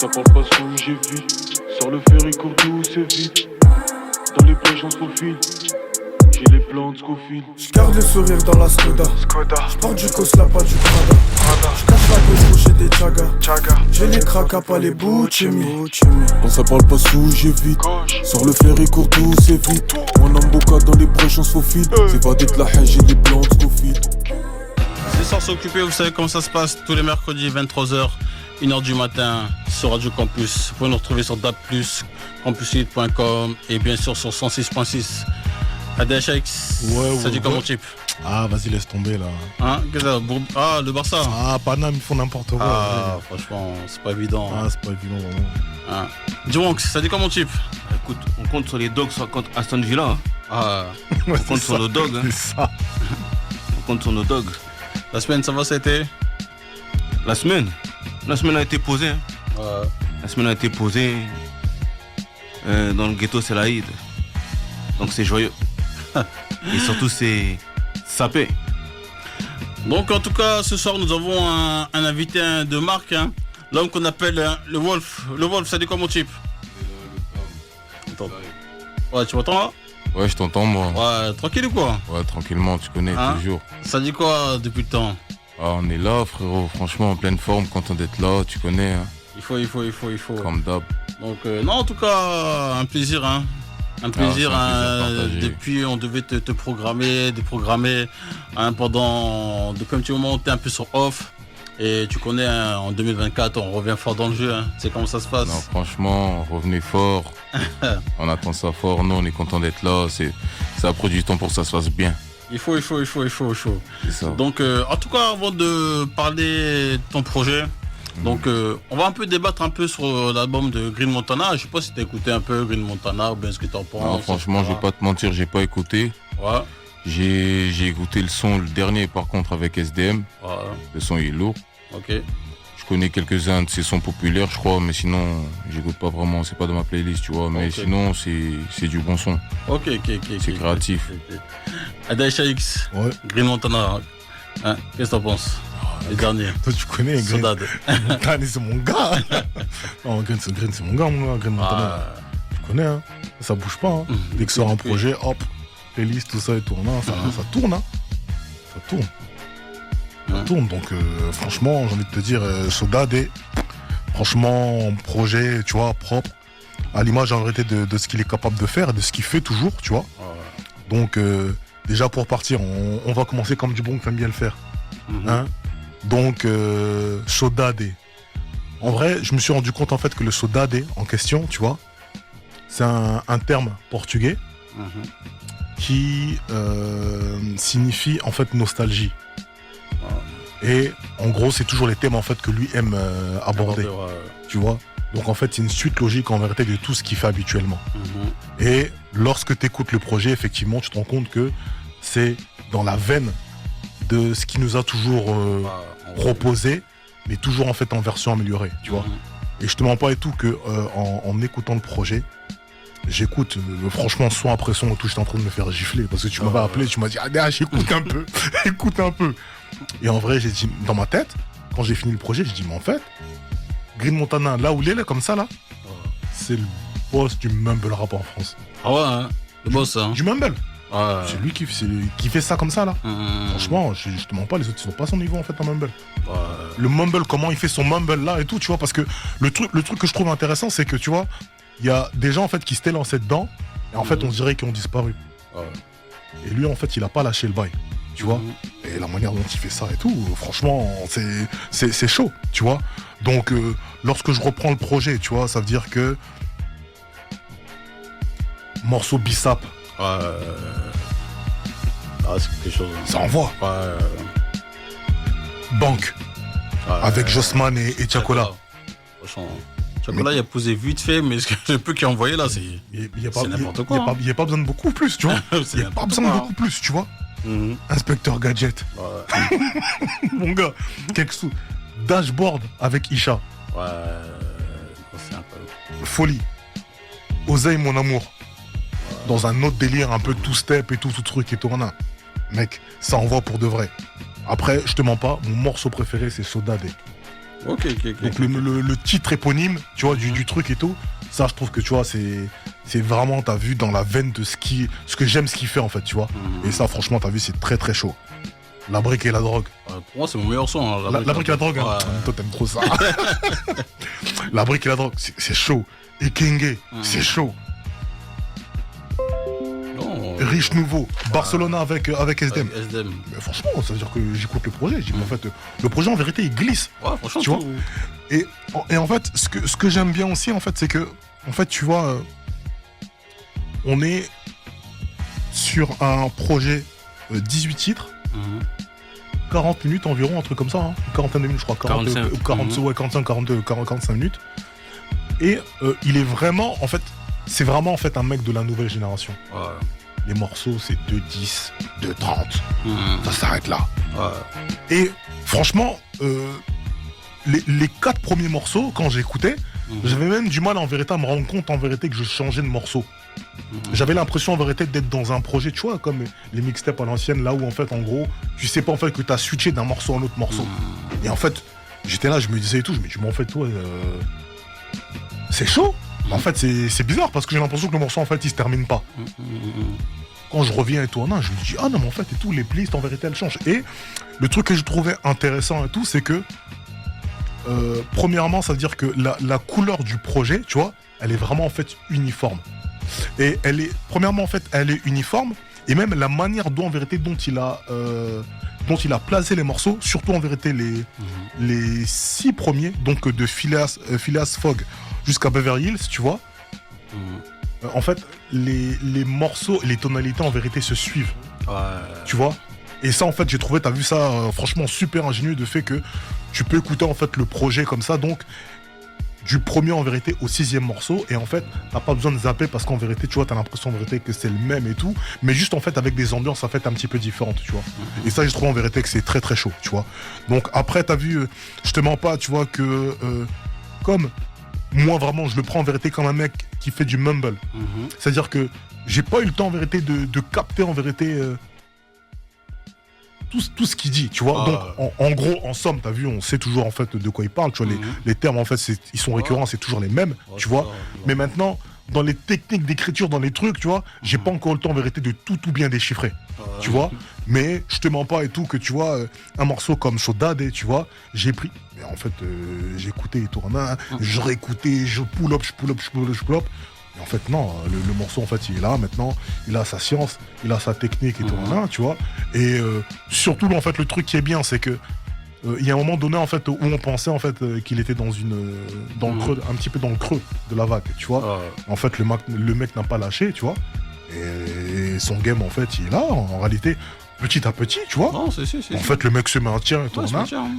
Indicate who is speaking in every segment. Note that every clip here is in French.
Speaker 1: Ça parle pas sous, j'évite. Sur le ferry court tout, c'est vite. Dans les brèches on se faufile. J'ai les plans de Scofield.
Speaker 2: J'garde le sourire dans la Skoda. J'porte du Kosla, pas du Prada. J'casse la gauche, boucher des Chaga. J'ai les cracas, pas les Bouchemi.
Speaker 1: Quand ça parle pas sous, j'évite. Sur le ferry court tout, c'est vite. Mon Amboka dans les brèches on se faufile. C'est pas d'être la haine, j'ai les plans de Scofield.
Speaker 3: Les soirs sont occupés, vous savez comment ça se passe. Tous les mercredis, 23h, 1h du matin, sur Radio Campus. Vous pouvez nous retrouver sur DAB+, campuslead.com et bien sûr sur 106.6. ADHX, ça dit comment type?
Speaker 4: Ah, vas-y, laisse tomber là.
Speaker 3: Hein? Ah, le Barça.
Speaker 4: Ah, Paname, ils font n'importe quoi.
Speaker 3: Ah, franchement, c'est pas évident.
Speaker 4: Ah, c'est pas évident, vraiment.
Speaker 3: Ah. Dis-moi, ça dit comment type?
Speaker 5: Écoute, on compte sur les dogs contre Aston Villa. Hein.
Speaker 3: Ah,
Speaker 5: on compte sur nos dogs. Hein.
Speaker 4: C'est ça.
Speaker 5: On compte sur nos dogs.
Speaker 3: la semaine, ça va, ça a été?
Speaker 5: La semaine a été posée. Hein. La semaine a été posée dans le ghetto Selaïd. Donc c'est joyeux. Et surtout c'est sapé.
Speaker 3: Donc en tout cas ce soir nous avons un invité de marque, hein, l'homme qu'on appelle le Wolf. Le Wolf, ça dit quoi mon type? Attends. Ouais, tu m'entends là?
Speaker 6: Ouais, je t'entends moi.
Speaker 3: Ouais, tranquille ou quoi?
Speaker 6: Ouais, tranquillement, tu connais,
Speaker 3: hein?
Speaker 6: toujours.
Speaker 3: Ça dit quoi depuis le temps?
Speaker 6: Ah, on est là frérot, franchement en pleine forme, content d'être là, tu connais. Hein.
Speaker 3: Il faut.
Speaker 6: Comme d'hab.
Speaker 3: Donc non, en tout cas un plaisir, hein. Un plaisir, depuis on devait te déprogrammer hein, pendant depuis un petit moment on était un peu sur off et tu connais hein, en 2024 on revient fort dans le jeu, hein. C'est comment ça se passe.
Speaker 6: Non franchement, revenez fort, on attend ça fort, nous on est content d'être là, ça a pris du temps pour que ça se fasse bien.
Speaker 3: Il faut.
Speaker 6: C'est ça.
Speaker 3: Donc en tout cas avant de parler de ton projet, donc on va un peu débattre un peu sur l'album de Green Montana. Je sais pas si t'as écouté un peu Green Montana ou bien ce que t'en penses.
Speaker 6: Non franchement je vais pas te mentir, j'ai pas écouté.
Speaker 3: Ouais.
Speaker 6: J'ai écouté le son, le dernier par contre avec SDM.
Speaker 3: Ouais.
Speaker 6: Le son il est lourd.
Speaker 3: Ok.
Speaker 6: Je connais quelques-uns de ses sons populaires je crois, mais sinon j'écoute pas vraiment, c'est pas dans ma playlist tu vois, mais sinon c'est du bon son.
Speaker 3: Ok.
Speaker 6: C'est créatif.
Speaker 3: ADHX,
Speaker 4: ouais.
Speaker 3: Green Montana, hein, qu'est-ce que t'en penses? Les derniers.
Speaker 4: Toi tu connais
Speaker 3: Sodade.
Speaker 4: Montana c'est mon gars. Non, Green c'est mon gars, Green Montana. Tu connais, hein. Ça bouge pas, hein. Dès que sort un projet, hop, playlist, tout ça et tout. Non, ça tourne, hein. Ça tourne. Ça tourne, donc franchement, j'ai envie de te dire, Sodade, franchement, projet, tu vois, propre, à l'image en réalité de ce qu'il est capable de faire et de ce qu'il fait toujours, tu vois. Donc, déjà pour partir, on va commencer comme du bon que t'aimes bien le faire. Hein. Donc, Sodade. En vrai, je me suis rendu compte en fait que le Sodade en question, tu vois, c'est un terme portugais qui signifie en fait nostalgie. Et en gros, c'est toujours les thèmes en fait que lui aime aborder, tu vois. Donc en fait, c'est une suite logique en vérité de tout ce qu'il fait habituellement. Et lorsque tu écoutes le projet, effectivement, tu te rends compte que c'est dans la veine de ce qu'il nous a toujours proposé, mais toujours en fait en version améliorée, tu vois. Et je te mens pas et tout que en écoutant le projet, j'écoute franchement son après son et tout, j'étais en train de me faire gifler parce que tu m'avais appelé, tu m'as dit ah j'écoute un peu, écoute un peu. Et en vrai, j'ai dit dans ma tête, quand j'ai fini le projet, j'ai dit mais en fait, Green Montana, là où il est là, comme ça là, c'est le boss du mumble rap en France.
Speaker 3: Ah ouais, hein, le boss hein.
Speaker 4: Du mumble. C'est lui qui fait ça comme ça là. Franchement, je te mens pas, les autres ils sont pas à son niveau en fait en mumble. Le mumble, comment il fait son mumble là et tout, tu vois, parce que le truc que je trouve intéressant, c'est que tu vois, il y a des gens en fait qui s'étaient lancés dedans et en fait on dirait qu'ils ont disparu. Et lui en fait il a pas lâché le bail, tu vois. Et la manière dont il fait ça et tout, franchement c'est chaud, tu vois. Donc lorsque je reprends le projet, tu vois, ça veut dire que morceau Bissap.
Speaker 3: C'est quelque chose. Hein.
Speaker 4: Ça envoie. Banque. Avec Jossman et Tiakola.
Speaker 3: Tiakola, il a posé vite fait, mais le peu qu'il a envoyé là, c'est n'importe quoi.
Speaker 4: Il n'y a pas besoin de beaucoup plus, tu vois. Il n'y a pas besoin de beaucoup plus, tu vois. Inspecteur Gadget. Mon gars, quelques sous. Dashboard avec Isha.
Speaker 3: C'est un peu.
Speaker 4: Folie. Oseille, mon amour. Dans un autre délire, un peu tout step et tout truc et tout. Mec, ça envoie pour de vrai. Après, je te mens pas, mon morceau préféré, c'est Sodade.
Speaker 3: Ok.
Speaker 4: Donc le titre éponyme, tu vois, du truc et tout, ça, je trouve que, tu vois, c'est vraiment, t'as vu, dans la veine de ce que j'aime ce qu'il fait, en fait, tu vois. Et ça, franchement, t'as vu, c'est très, très chaud. La brique et la drogue.
Speaker 3: Pour moi, c'est mon meilleur son. Hein,
Speaker 4: la brique et la drogue, hein. Toi, t'aimes trop ça. La brique et la drogue, c'est chaud. Et Kenge, c'est chaud. Riche Nouveau, Barcelona avec SDM. Mais franchement, ça veut dire que j'écoute le projet. En fait, le projet, en vérité, il glisse.
Speaker 3: Ouais, franchement,
Speaker 4: tu vois. Et en fait, ce que j'aime bien aussi, en fait, c'est que, en fait, tu vois, on est sur un projet 18 titres. 40 minutes environ, un truc comme ça, hein. Une quarantaine de minutes, je crois. 45 minutes. Et il est vraiment, en fait, c'est vraiment en fait un mec de la nouvelle génération.
Speaker 3: Ouais.
Speaker 4: Les morceaux, c'est 2:10, 2:30. Ça s'arrête là.
Speaker 3: Ouais.
Speaker 4: Et franchement, les 4 premiers morceaux, quand j'écoutais, j'avais même du mal en vérité à me rendre compte en vérité que je changeais de morceau. J'avais l'impression en vérité d'être dans un projet, tu vois, comme les mixtapes à l'ancienne, là où en fait, en gros, tu sais pas en fait que t'as switché d'un morceau à un autre morceau. Et en fait, j'étais là, je me disais et tout, je me dis, mais en fait, toi, c'est chaud. Mais en fait, c'est bizarre parce que j'ai l'impression que le morceau, en fait, il se termine pas. Quand je reviens et tout, je me dis, ah non, mais en fait, et tout, les playlists, en vérité, elles changent. Et le truc que je trouvais intéressant et tout, c'est que, premièrement, ça veut dire que la couleur du projet, tu vois, elle est vraiment, en fait, uniforme. Et premièrement, en fait, elle est uniforme. Et même la manière dont, en vérité, dont il a placé les morceaux, surtout, en vérité, les 6 premiers, donc de Phileas Fogg jusqu'à Beverly Hills, tu vois. En fait, les morceaux et les tonalités, en vérité, se suivent. Tu vois. Et ça, en fait, j'ai trouvé, t'as vu ça, franchement, super ingénieux, de fait que tu peux écouter, en fait, le projet comme ça, donc du premier, en vérité, au 6e morceau, et en fait, t'as pas besoin de zapper, parce qu'en vérité, tu vois, t'as l'impression, en vérité, que c'est le même et tout, mais juste, en fait, avec des ambiances, en fait, un petit peu différentes, tu vois. Et ça, j'ai trouvé, en vérité, que c'est très, très chaud, tu vois. Donc, après, t'as vu, je te mens pas, tu vois, que, comme moi, vraiment, je le prends, en vérité, comme un mec qui fait du mumble. C'est-à-dire que j'ai pas eu le temps, en vérité, de capter, en vérité, tout ce qu'il dit, tu vois. Donc, en gros, en somme, t'as vu, on sait toujours, en fait, de quoi il parle, tu vois. Les termes, en fait, ils sont récurrents, c'est toujours les mêmes, tu vois. Mais maintenant, dans les techniques d'écriture, dans les trucs, tu vois, j'ai pas encore le temps, en vérité, de tout bien déchiffrer, tu vois. Mais je te mens pas et tout, que tu vois, un morceau comme Sodade, tu vois, j'ai pris... Mais en fait, j'ai écouté et tout, je réécoutais, je pull up. Et en fait, non, le morceau, en fait, il est là, maintenant, il a sa science, il a sa technique et tout, tu vois. Et surtout, en fait, le truc qui est bien, c'est que il y a un moment donné, en fait, où on pensait, en fait, qu'il était dans le creux, un petit peu dans le creux de la vague, tu vois. En fait, le mec n'a pas lâché, tu vois. Et son game, en fait, il est là, en réalité, petit à petit, tu vois.
Speaker 3: Non,
Speaker 4: en fait, le mec se maintient et tout,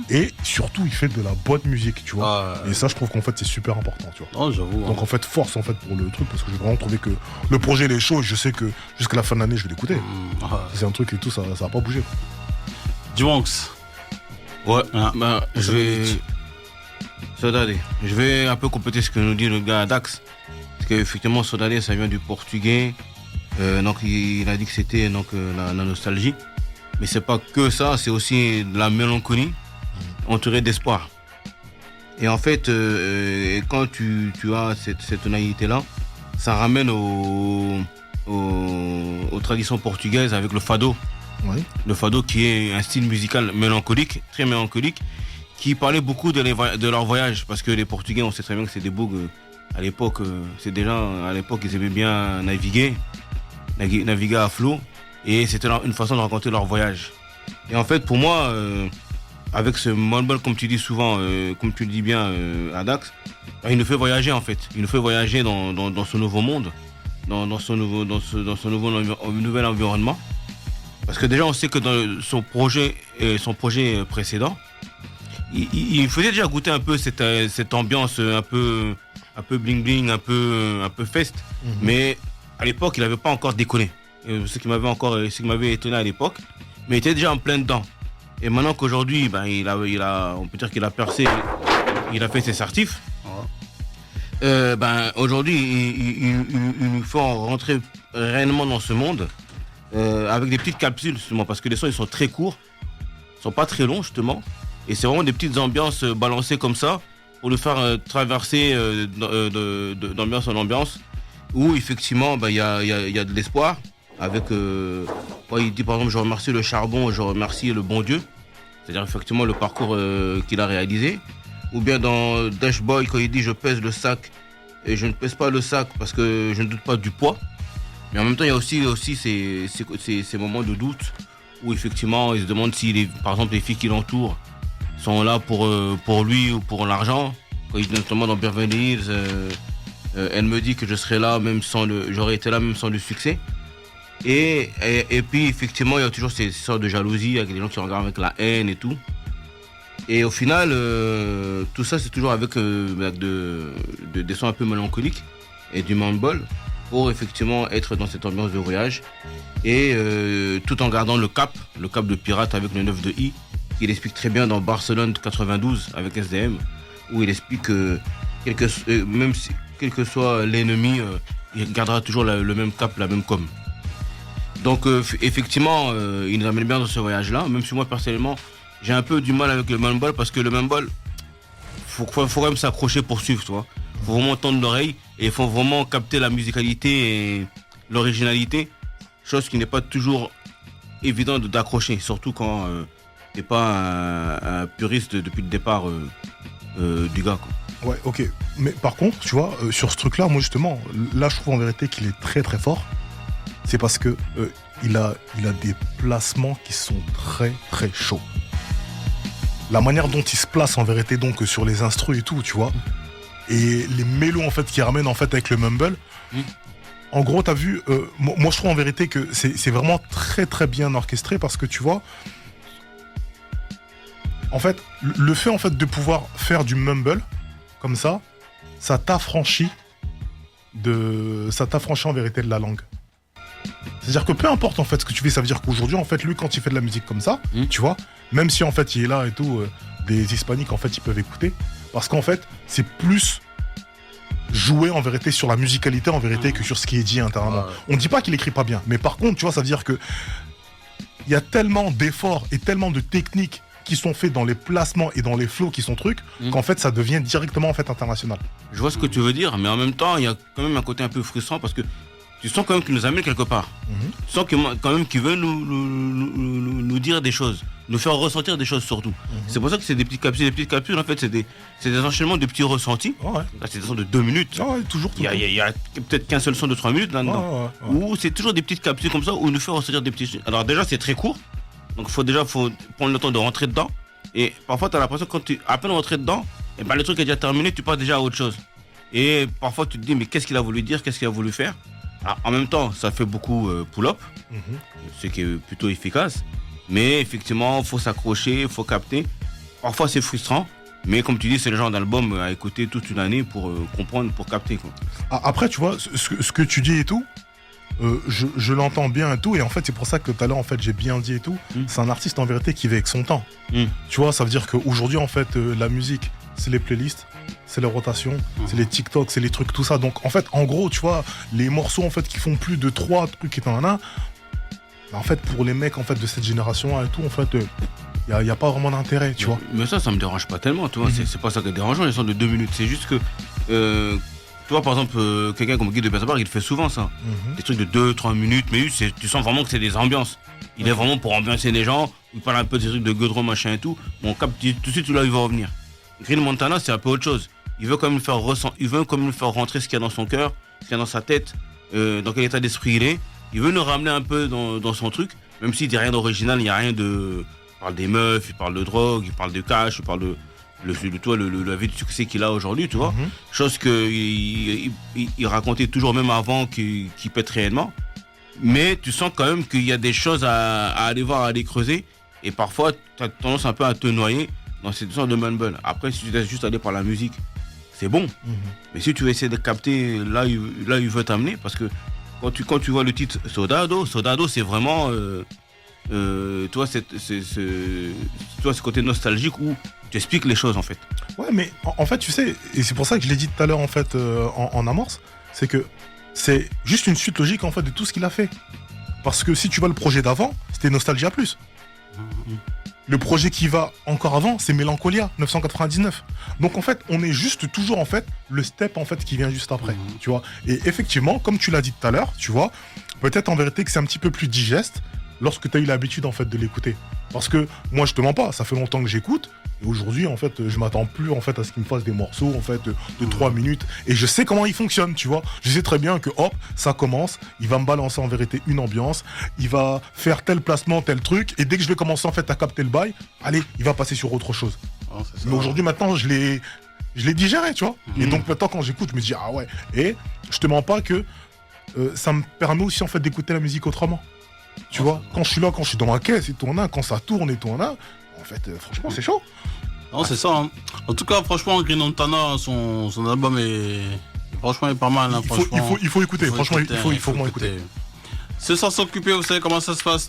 Speaker 4: et surtout, il fait de la bonne musique, tu vois. Et ça, je trouve qu'en fait, c'est super important, tu vois.
Speaker 3: Non, j'avoue.
Speaker 4: Donc, en fait, force, en fait, pour le truc, parce que j'ai vraiment trouvé que le projet, il est chaud, et je sais que jusqu'à la fin de l'année, je vais l'écouter. C'est un truc et tout, ça va pas bouger.
Speaker 3: Dimanche.
Speaker 5: Ouais, je vais... Sodade. Je vais un peu compléter ce que nous dit le gars Dax. Parce qu'effectivement, Sodade, ça vient du portugais. Donc, il a dit que c'était donc, la nostalgie. Mais c'est pas que ça, c'est aussi de la mélancolie entourée d'espoir. Et en fait, quand tu as cette tonalité-là, ça ramène aux traditions portugaises avec le fado.
Speaker 4: Oui.
Speaker 5: Le fado qui est un style musical mélancolique, très mélancolique, qui parlait beaucoup de leur voyage. Parce que les Portugais, on sait très bien que c'est des bougs. À l'époque, ils aimaient bien naviguer à flot. Et c'était une façon de raconter leur voyage. Et en fait, pour moi, avec ce mumble, comme tu dis souvent, comme tu le dis bien à Dax, il nous fait voyager en fait. Il nous fait voyager dans ce nouveau monde, dans ce nouvel environnement. Parce que déjà, on sait que dans son projet précédent, il faisait déjà goûter un peu cette ambiance un peu bling bling, un peu fest. Mais à l'époque, il n'avait pas encore déconné. Ce qui m'avait étonné à l'époque, mais il était déjà en plein dedans. Et maintenant qu'aujourd'hui, on peut dire qu'il a percé, il a fait ses certifs. Aujourd'hui, il nous faut rentrer réellement dans ce monde avec des petites capsules, justement, parce que les sons, ils sont très courts, ils sont pas très longs, justement, et c'est vraiment des petites ambiances balancées comme ça, pour le faire traverser d'ambiance en ambiance, où, effectivement, il y a de l'espoir, avec, il dit, par exemple, je remercie le charbon, je remercie le bon Dieu, c'est-à-dire, effectivement, le parcours qu'il a réalisé. Ou bien dans Dash Boy, quand il dit je pèse le sac et je ne pèse pas le sac parce que je ne doute pas du poids. Mais en même temps, il y a aussi ces moments de doute où effectivement il se demande si par exemple les filles qui l'entourent sont là pour lui ou pour l'argent. Quand il dit notamment dans Beverly Hills, elle me dit que je serais là même j'aurais été là même sans le succès. Et puis effectivement il y a toujours ces sortes de jalousie avec des gens qui regardent avec la haine et tout. Et au final, tout ça, c'est toujours avec des sons un peu mélancoliques et du mumble pour effectivement être dans cette ambiance de voyage. Et tout en gardant le cap de pirate avec le 9 de I, qu'il explique très bien dans Barcelone 92 avec SDM, où il explique que quel que soit l'ennemi, il gardera toujours le même cap, la même com. Donc effectivement, il nous amène bien dans ce voyage-là, même si moi personnellement, j'ai un peu du mal avec le mumble parce que le mumble, faut quand même s'accrocher pour suivre, tu vois. Faut vraiment tendre l'oreille et il faut vraiment capter la musicalité et l'originalité, chose qui n'est pas toujours évident d'accrocher, surtout quand t'es pas un puriste depuis le départ du gars, quoi.
Speaker 4: Ouais, ok. Mais par contre, tu vois, sur ce truc-là, moi justement, là je trouve en vérité qu'il est très très fort. C'est parce que il a des placements qui sont très très chauds. La manière dont il se place en vérité donc sur les instrus et tout, tu vois, et les mélos en fait qu'il ramène en fait avec le mumble. En gros, t'as vu, moi je trouve en vérité que c'est vraiment très très bien orchestré parce que tu vois, en fait, le fait en fait de pouvoir faire du mumble comme ça t'affranchit en vérité de la langue. C'est-à-dire que peu importe en fait ce que tu fais, ça veut dire qu'aujourd'hui en fait lui quand il fait de la musique comme ça, tu vois, même si en fait il est là et tout, des hispaniques en fait ils peuvent écouter, parce qu'en fait c'est plus jouer en vérité sur la musicalité en vérité que sur ce qui est dit intérieurement. On dit pas qu'il écrit pas bien, mais par contre tu vois ça veut dire que il y a tellement d'efforts et tellement de techniques qui sont faits dans les placements et dans les flows qui sont trucs qu'en fait ça devient directement en fait international.
Speaker 5: Je vois ce que tu veux dire, mais en même temps il y a quand même un côté un peu frustrant parce que tu sens quand même qu'il nous amène quelque part. Tu sens quand même qu'il veut nous dire des choses, nous faire ressentir des choses surtout. C'est pour ça que c'est des petites capsules. Les petites capsules, en fait, c'est des enchaînements de petits ressentis. Là, c'est des sons de 2 minutes.
Speaker 4: Toujours.
Speaker 5: Il y a peut-être qu'un seul son de 3 minutes là-dedans. Ou c'est toujours des petites capsules comme ça où nous fait ressentir des petits choses. Alors déjà, c'est très court. Donc faut prendre le temps de rentrer dedans. Et parfois, tu as l'impression que quand tu es à peine rentré dedans, et ben, le truc est déjà terminé, tu passes déjà à autre chose. Et parfois, tu te dis, mais qu'est-ce qu'il a voulu dire, qu'est-ce qu'il a voulu faire? Alors, en même temps, ça fait beaucoup pull-up, ce qui est plutôt efficace. Mais effectivement, il faut s'accrocher, il faut capter. Parfois, c'est frustrant. Mais comme tu dis, c'est le genre d'album à écouter toute une année pour comprendre, pour capter, quoi.
Speaker 4: Après, tu vois, ce que tu dis et tout, je l'entends bien et tout. Et en fait, c'est pour ça que tout à l'heure, en fait, j'ai bien dit et tout. C'est un artiste, en vérité, qui va avec son temps. Tu vois, ça veut dire qu'aujourd'hui, en fait, la musique, c'est les playlists. C'est les rotations, c'est les TikTok, c'est les trucs, tout ça. Donc, en fait, en gros, tu vois, les morceaux, en fait, qui font plus de 3 trucs et t'en as, en fait, pour les mecs, en fait, de cette génération et tout, en fait, il y a pas vraiment d'intérêt, tu vois.
Speaker 5: Mais ça me dérange pas tellement, tu vois. C'est pas ça qui est dérangeant, les sons de 2 minutes. C'est juste que, tu vois, par exemple, quelqu'un comme Guy de Bersabar, il fait souvent ça. Des trucs de 2-3 minutes, mais tu sens vraiment que c'est des ambiances. Il est vraiment pour ambiancer les gens, il parle un peu des trucs de Godron, machin et tout. Bon, tout de suite, là, il va revenir. Green Montana, c'est un peu autre chose. Il veut comme nous faire rentrer ce qu'il y a dans son cœur, ce qu'il y a dans sa tête, dans quel état d'esprit il est. Il veut nous ramener un peu dans son truc, même s'il dit rien d'original, il n'y a rien de... Il parle des meufs, il parle de drogue, il parle de cash, il parle de la vie de succès qu'il a aujourd'hui, tu vois. Chose qu'il racontait toujours même avant qu'il pète réellement. Mais tu sens quand même qu'il y a des choses à aller voir, à aller creuser. Et parfois, tu as tendance un peu à te noyer dans cette sorte de mumble. Après, si tu laisses juste aller par la musique, c'est bon. Mais si tu veux essayer de capter là il veut t'amener, parce que quand tu vois le titre Soldado, c'est vraiment toi, ce côté nostalgique où tu expliques les choses en fait.
Speaker 4: Ouais, mais en fait, tu sais, et c'est pour ça que je l'ai dit tout à l'heure en fait en amorce, c'est que c'est juste une suite logique en fait de tout ce qu'il a fait. Parce que si tu vois le projet d'avant, c'était Nostalgia Plus. Le projet qui va encore avant, c'est Mélancolia 999. Donc en fait, on est juste toujours en fait le step en fait qui vient juste après, tu vois. Et effectivement, comme tu l'as dit tout à l'heure, tu vois, peut-être en vérité que c'est un petit peu plus digeste lorsque tu as eu l'habitude en fait de l'écouter. Parce que moi je te mens pas, ça fait longtemps que j'écoute et aujourd'hui en fait, je m'attends plus en fait à ce qu'il me fasse des morceaux en fait de 3 minutes et je sais comment il fonctionne, tu vois. Je sais très bien que hop, ça commence, il va me balancer en vérité une ambiance, il va faire tel placement, tel truc et dès que je vais commencer en fait à capter le bail, allez, il va passer sur autre chose. Oh, mais aujourd'hui maintenant, je l'ai digéré, tu vois. Et donc maintenant quand j'écoute, je me dis ah ouais, et je te mens pas que ça me permet aussi en fait d'écouter la musique autrement. Tu vois, quand je suis là, quand je suis dans ma caisse et tout, quand ça tourne et tout, en fait, franchement, c'est chaud.
Speaker 3: Non, c'est ça. Hein. En tout cas, franchement, Green Montana, son album est franchement pas mal. Hein,
Speaker 4: il faut écouter, franchement, il faut vraiment écouter.
Speaker 3: Ce soir, s'occuper, vous savez comment ça se passe.